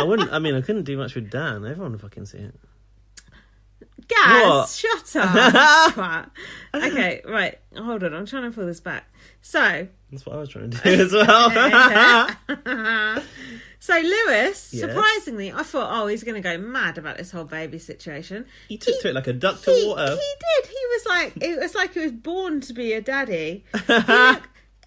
I couldn't do much with Dan. Everyone would fucking see it. Gaz, What? shut up. Twat. Okay, right. Hold on. I'm trying to pull this back. So. That's what I was trying to do as well. So Lewis, Yes. surprisingly, I thought, he's going to go mad about this whole baby situation. He took to it like a duck to water. He did. He was like, it was like he was born to be a daddy.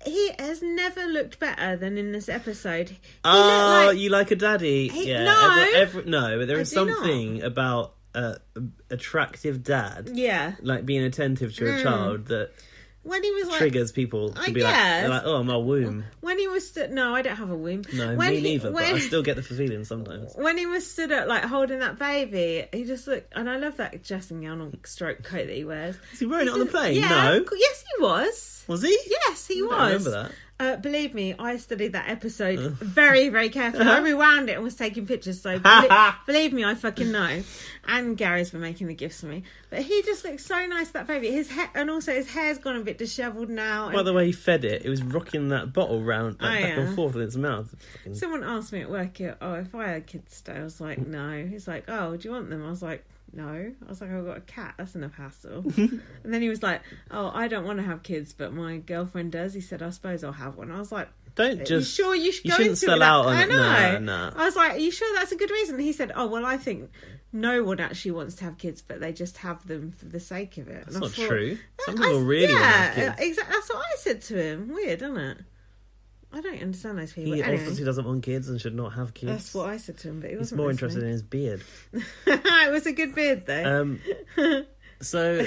He has never looked better than in this episode. You like a daddy? No. No, but there is something about attractive dad. Yeah. Like being attentive to a child that when he was like, triggers people to be like, oh, my womb. When he was no, I don't have a womb. No, me neither, but I still get the feeling sometimes. When he was stood up, like, holding that baby, he just looked, and I love that dressing gown or stroke coat that he wears. Was he wearing it on the plane? Yeah, No. yes, he was. Was he? Yes, he was. I remember that. Believe me, I studied that episode very, very carefully. I rewound it and was taking pictures, so believe me, I fucking know. And Gary's been making the gifts for me. But he just looks so nice, that baby. His hair, and also his hair's gone a bit dishevelled now. By the way he fed it, it was rocking that bottle round back and forth in its mouth. Someone asked me at work, if I had kids today, I was like, no. He's like, do you want them? I was like, no. I was like, I've got a cat. That's enough hassle. And then he was like, I don't want to have kids, but my girlfriend does. He said, I suppose I'll have one. I was like, don't just... You sure you should go shouldn't into sell it? out on I it. know. No. I was like, are you sure that's a good reason? He said, well, I think no one actually wants to have kids, but they just have them for the sake of it. That's not true. Some people really want to have kids. Exactly. That's what I said to him. Weird, isn't it? I don't understand those people. He anyway, obviously doesn't want kids and should not have kids. That's what I said to him, but he wasn't He's more listening. interested in his beard. It was a good beard, though. So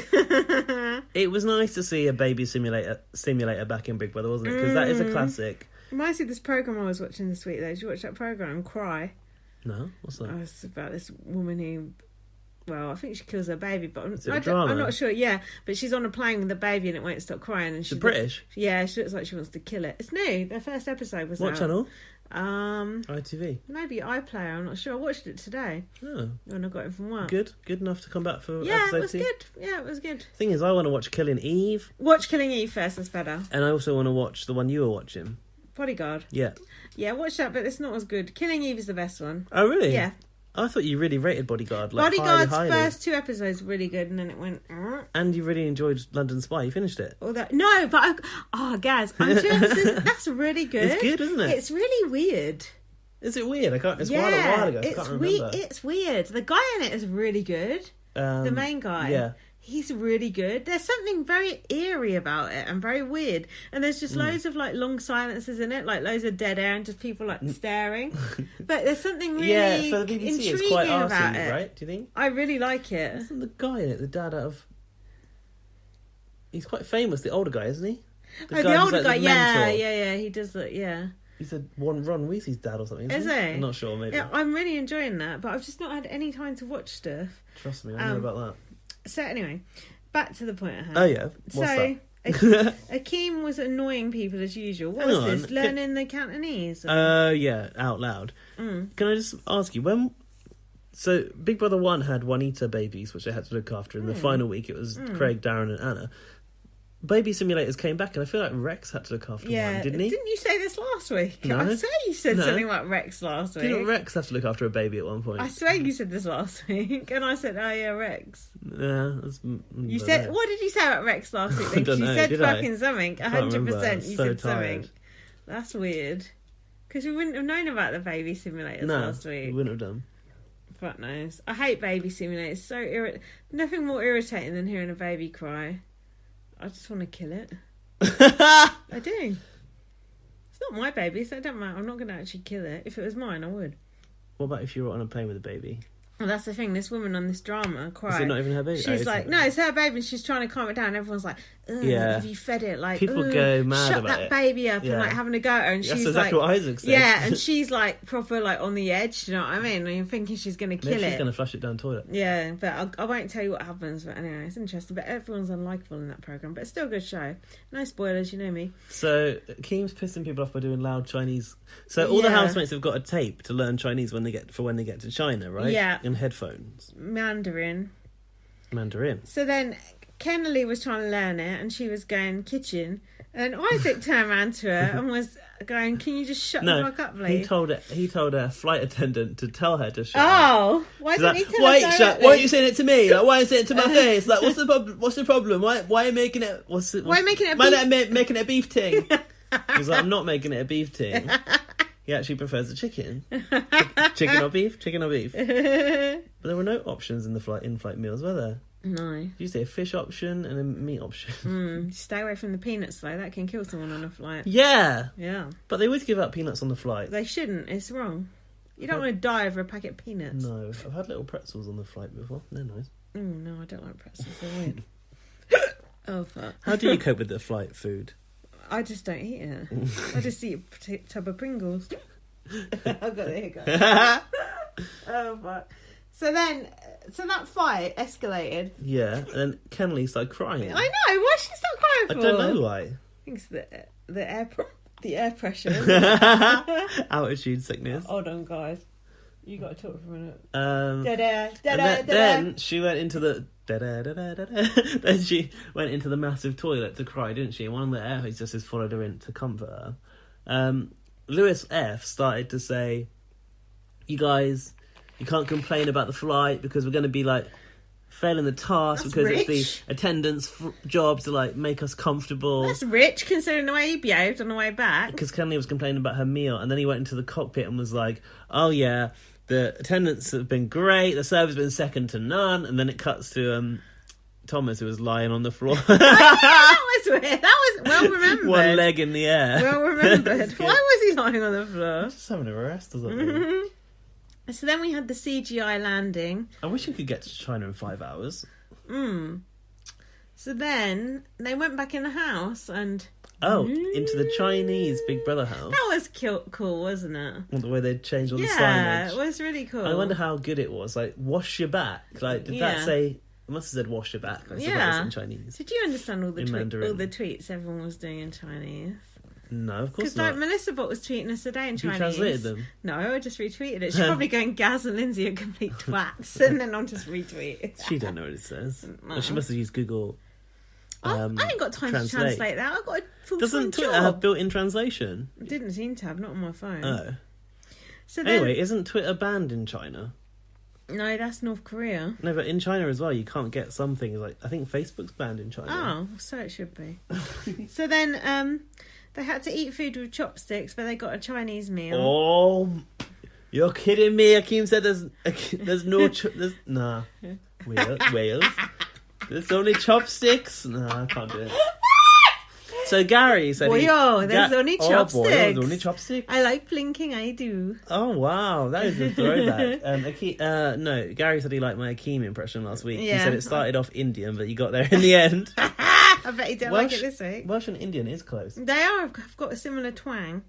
it was nice to see a baby simulator back in Big Brother, wasn't it? Because that is a classic. Reminds me of this programme I was watching this week, though. Did you watch that programme, Cry? No, what's that? It's about this woman who... Well, I think she kills her baby, but I'm not sure. Yeah, but she's on a plane with the baby and it won't stop crying. And she's British? Yeah, she looks like she wants to kill it. It's new. Their first episode was What out. channel? ITV. ITV. iPlayer. I'm not sure. I watched it today. Oh, when I got it from work. Good enough to come back for Yeah, episode it was 2? good. Yeah, it was good. Thing is, I want to watch Killing Eve. Watch Killing Eve first. That's better. And I also want to watch the one you were watching. Bodyguard. Yeah. Yeah, watch that, but it's not as good. Killing Eve is the best one. Oh, really? Yeah. I thought you really rated Bodyguard. Like, Bodyguard's highly. first 2 episodes were really good, and then it went... And you really enjoyed London Spy. You finished it. No, but... Gaz, that's really good. It's good, isn't it? It's really weird. Is it weird? It's a while ago, so I can't remember. It's weird. The guy in it is really good. The main guy. Yeah. He's really good. There's something very eerie about it and very weird. And there's just loads of like long silences in it, like loads of dead air and just people like staring. But there's something really for the BBC, intriguing it's quite about arsey, it. right? Do you think? I really like it. Isn't the guy in it the dad out of? He's quite famous, the older guy, isn't he? The older guy, the mentor. yeah. He does look, yeah. He's Ron Weasley's dad or something. Is he? I'm not sure. Maybe. Yeah, I'm really enjoying that, but I've just not had any time to watch stuff. Trust me, I know about that. So anyway, back to the point at hand. Oh yeah, what's that? Akeem was annoying people as usual. What Hang was on. this? Learning the Cantonese? Yeah, out loud. Can I just ask you So Big Brother 1 had Juanita babies, which they had to look after. In the final week, it was Craig, Darren, and Anna. Baby simulators came back, and I feel like Rex had to look after one, didn't he? Didn't you say this last week? No. I swear you said something about Rex last week. Didn't Rex have to look after a baby at one point? I swear you said this last week, and I said, "Oh yeah, Rex." Yeah, You said, what did you say about Rex last week? I don't know, You said did I? fucking something. 100%. You said something. That's weird. Because we wouldn't have known about the baby simulators last week. we wouldn't have done. Fuck knows. I hate baby simulators. So nothing more irritating than hearing a baby cry. I just want to kill it. I do. It's not my baby, so it don't matter. I'm not going to actually kill it. If it was mine, I would. What about if you were on a plane with a baby? Well, that's the thing. This woman on this drama cried. Is it not even her baby? She's like, no, it's her baby, and she's trying to calm it down. Everyone's like, have you fed it? Like, people go mad shut about that it. baby up and like having a go at her. And That's she's exactly like, what Isaac said. yeah, and she's like proper like on the edge. You know what I mean? And you're thinking she's going to kill Maybe it. she's going to flush it down the toilet. Yeah, but I won't tell you what happens. But anyway, it's interesting. But everyone's unlikable in that program. But it's still a good show. No spoilers, you know me. So Keem's pissing people off by doing loud Chinese. So all the housemates have got a tape to learn Chinese when they get to China, right? Yeah. And headphones. Mandarin. So then Kennelly was trying to learn it, and she was going kitchen, and Isaac turned around to her and was going, can you just shut the fuck up, please? He told a flight attendant to tell her to shut up. Oh, why didn't he tell her directly? Why are you saying it to me? Like, why are you saying it to my face? Like, what's the problem? What's the problem? Why are you making it? Why are you making it making it a beef ting? He's like, I'm not making it a beef ting. He actually prefers the chicken. Chicken or beef? Chicken or beef? But there were no options in the in-flight meals, were there? No. Did you say a fish option and a meat option? Stay away from the peanuts, though. That can kill someone on a flight. Yeah. Yeah. But they always give out peanuts on the flight. They shouldn't. It's wrong. You don't want to die over a packet of peanuts. No. I've had little pretzels on the flight before. They're nice. No, I don't like pretzels. They're weird. Oh, fuck. How do you cope with the flight food? I just don't eat it. I just eat a tub of Pringles. I've got the hiccup. Oh, fuck. So that fight escalated. Yeah, and then Kenley started crying. I know. Why did she start crying for? I don't know why. I think it's the air pressure. Altitude sickness. Hold on, guys. You got to talk for a minute. Then she went into the then she went into the massive toilet to cry, didn't she? And one of the air hostesses followed her in to comfort her. Lewis F started to say, "You guys, you can't complain about the flight because we're going to be like failing the task. That's because rich. it's the attendant's job to like make us comfortable." That's rich considering the way he behaved on the way back. Because Kenley was complaining about her meal, and then he went into the cockpit and was like, "Oh yeah, the attendants have been great, the service has been second to none," and then it cuts to Thomas, who was lying on the floor. That was weird. That was well remembered. One leg in the air. Well remembered. Why was he lying on the floor? Just having a rest or something. So then we had the CGI landing. I wish we could get to China in 5 hours. So then they went back in the house and... into the Chinese Big Brother house. That was cool, wasn't it? Well, the way they changed all the signage. Yeah, it was really cool. I wonder how good it was. Like, wash your back. Like, did that say... It must have said wash your back. I suppose in Chinese. Did you understand all the Mandarin. tweets everyone was doing in Chinese? No, of course Because not. like Melissa Bot was tweeting us today in Chinese. You translated them? No, I just retweeted it. She's probably going, Gaz and Lindsay are complete twats, and then I'll just retweet it. She don't know what it says. No. Well, she must have used Google. I ain't got time to translate that. I've got a full-time Doesn't Twitter job. have built-in translation? It didn't seem to have, not on my phone. Oh. So then, Anyway, isn't Twitter banned in China? no, that's North Korea. No, but in China as well, you can't get some things. Like, I think Facebook's banned in China. Oh, so it should be. So then they had to eat food with chopsticks, but they got a Chinese meal. Oh, you're kidding me. Akeem said there's no... nah. Whales. There's only chopsticks. Nah, I can't do it. So Gary said... there's only chopsticks. Oh boy, there's only chopsticks. I like blinking, I do. Oh wow, that is a throwback. No, Gary said he liked my Akeem impression last week. Yeah. He said it started off Indian, but you got there in the end. I bet he didn't like it this week. Welsh and Indian is close. They are. I've got a similar twang.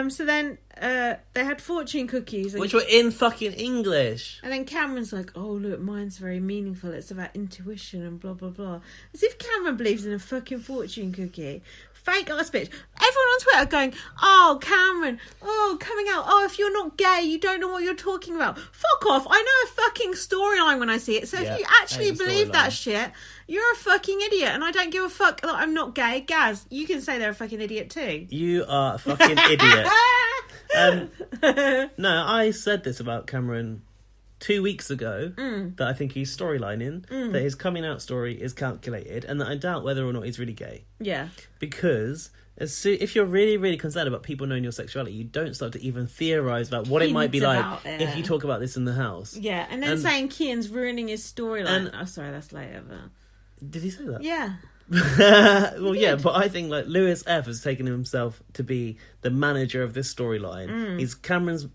So then they had fortune cookies. Which were in fucking English. And then Cameron's like, oh, look, mine's very meaningful. It's about intuition and blah, blah, blah. As if Cameron believes in a fucking fortune cookie. Fake ass bitch. Everyone on Twitter going, oh, Cameron, oh, coming out. Oh, if you're not gay, you don't know what you're talking about. Fuck off. I know a fucking storyline when I see it. So if you actually believe that shit, you're a fucking idiot. And I don't give a fuck that I'm not gay. Gaz, you can say they're a fucking idiot too. You are a fucking idiot. No, I said this about Cameron 2 weeks ago, that I think he's storylining, that his coming out story is calculated, and that I doubt whether or not he's really gay. Yeah. Because if you're really, really concerned about people knowing your sexuality, you don't start to even theorise about what it might be like if you talk about this in the house. Yeah, and then saying Kian's ruining his storyline. Oh, sorry, that's later. But... Did he say that? Yeah. Well, yeah, but I think like Lewis F has taken himself to be the manager of this storyline. He's Cameron's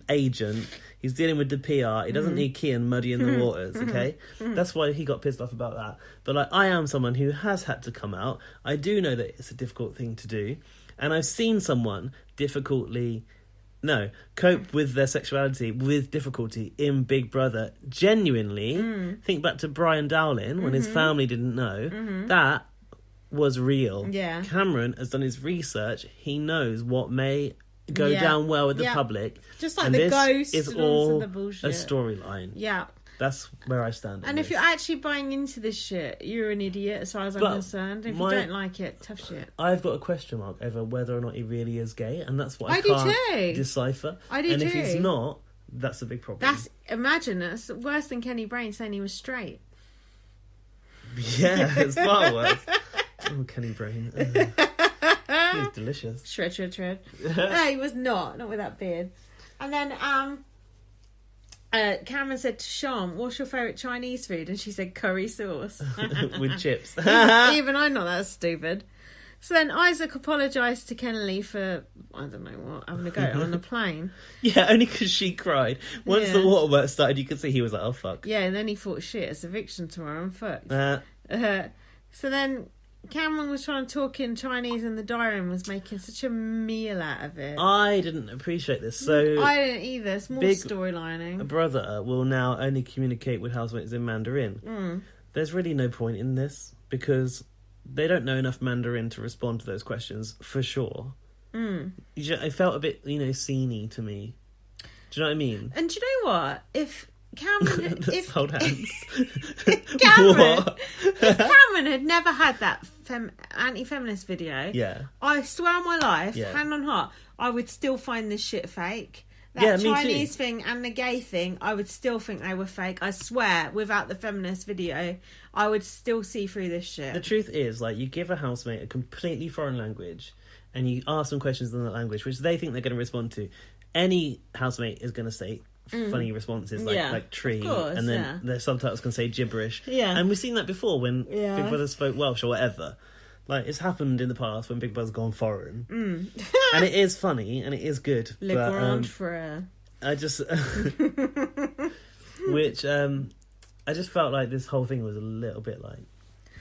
agent. He's dealing with the PR. He doesn't need Kian muddying the waters, okay? That's why he got pissed off about that. But like, I am someone who has had to come out. I do know that it's a difficult thing to do. And I've seen someone cope with their sexuality with difficulty in Big Brother. Genuinely, think back to Brian Dowling when his family didn't know. That was real. Yeah. Cameron has done his research. He knows what may go down well with the public. Just like the ghosts is and all the bullshit. a storyline. Yeah. That's where I stand. And if you're actually buying into this shit, you're an idiot as far as I'm concerned. If you don't like it, tough shit. I've got a question mark over whether or not he really is gay, and that's what I do can't too. decipher. I do and too. if he's not, that's a big problem. Imagine that's worse than Kenny Brain saying he was straight. Yeah, it's far worse. Oh, Kenny Brain. He's delicious. Shred. No, he was not with that beard. And then Cameron said to Sean, "What's your favourite Chinese food?" And she said curry sauce. With chips. Even I'm not that stupid. So then Isaac apologised to Kennelly for, I don't know what, having a go on the plane. Yeah, only because she cried. Once the waterworks started, you could see he was like, oh, fuck. Yeah, and then he thought, shit, it's eviction tomorrow, I'm fucked. So then Cameron was trying to talk in Chinese and the diary room was making such a meal out of it. I didn't appreciate this. So I didn't either. It's more storylining. A brother will now only communicate with housemates in Mandarin. There's really no point in this because they don't know enough Mandarin to respond to those questions, for sure. It felt a bit, sceney to me. Do you know what I mean? And do you know what? If Cameron... Let's hold hands. if Cameron had never had that anti-feminist video, I swear on my life, hand on heart, I would still find this shit fake. That Chinese thing and the gay thing, I would still think they were fake. I swear, without the feminist video, I would still see through this shit. The truth is, you give a housemate a completely foreign language and you ask them questions in that language, which they think they're going to respond to. Any housemate is going to say funny responses like tree, course, and then their subtitles can say gibberish. Yeah. And we've seen that before when Big Brother spoke Welsh or whatever. It's happened in the past when Big Brother's gone foreign. And it is funny and it is good. Le Grand Frere. I just... I just felt like this whole thing was a little bit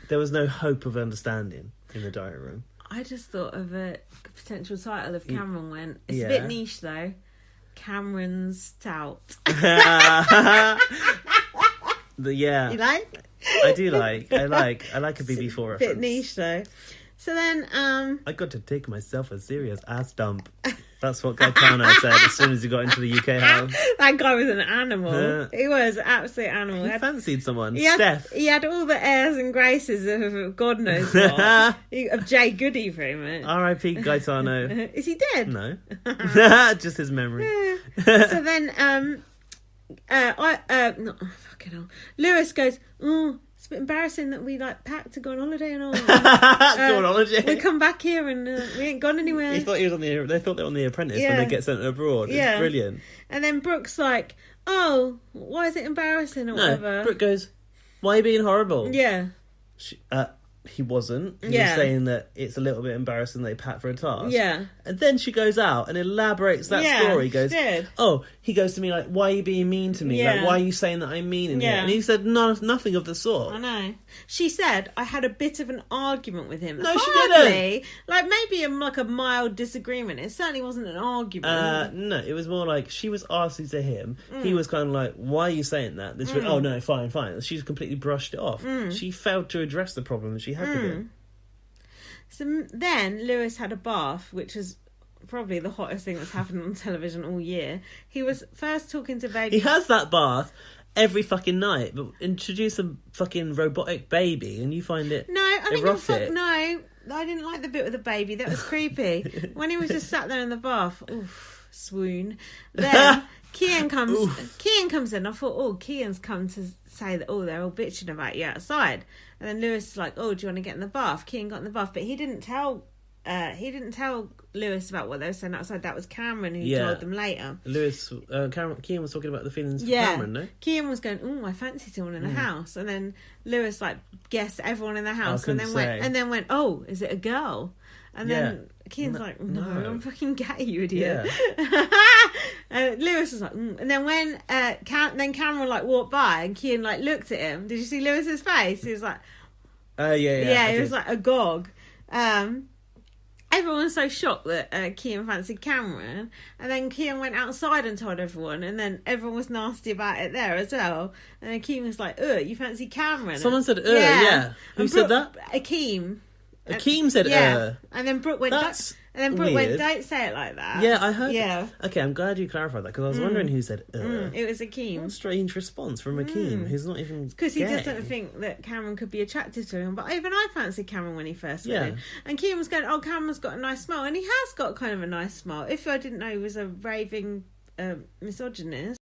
there was no hope of understanding in the diary room. I just thought of a potential title if Cameron went. It's a bit niche though. Cameron's tout. You like? I do like. I like a BB4 reference. Bit niche though. So then, I got to take myself a serious ass dump. That's what Gaetano said as soon as he got into the UK house. That guy was an animal. He was an absolute animal. He fancied someone. Steph. He had all the airs and graces of God knows what. Of Jay Goody, very much. R.I.P. Gaetano. Is he dead? No. Just his memory. So then, fucking hell. Lewis goes, it's a bit embarrassing that we packed to go on holiday and all. Go on holiday. We come back here and we ain't gone anywhere. He thought he was they thought they were on The Apprentice when they get sent abroad. It's brilliant. And then Brooke's like, "Oh, why is it embarrassing or whatever?" Brooke goes, "Why are you being horrible?" Yeah. He wasn't. He was saying that it's a little bit embarrassing they packed for a task. Yeah. And then she goes out and elaborates that story. He goes to me why are you being mean to me? Why are you saying that I'm mean in here? And he said nothing of the sort. I know. She said, I had a bit of an argument with him. No, she didn't. Maybe a mild disagreement. It certainly wasn't an argument. No, it was more she was asking to him. He was kind of why are you saying that? This went, oh no, fine. She's completely brushed it off. She failed to address the problem she had with him. So then Lewis had a bath, which is probably the hottest thing that's happened on television all year. He was first talking to baby. He has that bath every fucking night, but introduce a fucking robotic baby and you find it erotic. No, I didn't like the bit with the baby. That was creepy. When he was just sat there in the bath, oof, swoon. Then Kian comes in. I thought, Kian's come to say that, they're all bitching about you outside. And then Lewis is like, do you want to get in the bath? Kian got in the bath, but he didn't tell Lewis about what they were saying outside. That was Cameron who told them later. Kian was talking about the feelings for Cameron, no? Kian was going, I fancy someone in the house. And then Lewis guessed everyone in the house and then went, is it a girl? And then Kian's like, no, I'm fucking gay, you idiot. Yeah. And Lewis was like, and then when Cameron walked by and Kian looked at him. Did you see Lewis's face? He was like, he was like agog. Everyone was so shocked that Kian fancied Cameron, and then Kian went outside and told everyone, and then everyone was nasty about it there as well. And then Kian was like, you fancy Cameron? Someone said, yeah. Who said that? Akeem. Akeem said, yeah. And then Brooke went, That's went, weird. don't say it like that. Yeah, I heard. Yeah. Okay, I'm glad you clarified that, because I was wondering who said, It was What a Akeem. strange response from Akeem, who's not even Because he gay. doesn't think that Cameron could be attracted to him. But even I fancied Cameron when he first went Yeah. in. And Keem was going, oh, Cameron's got a nice smile. And he has got kind of a nice smile. If I didn't know he was a raving misogynist.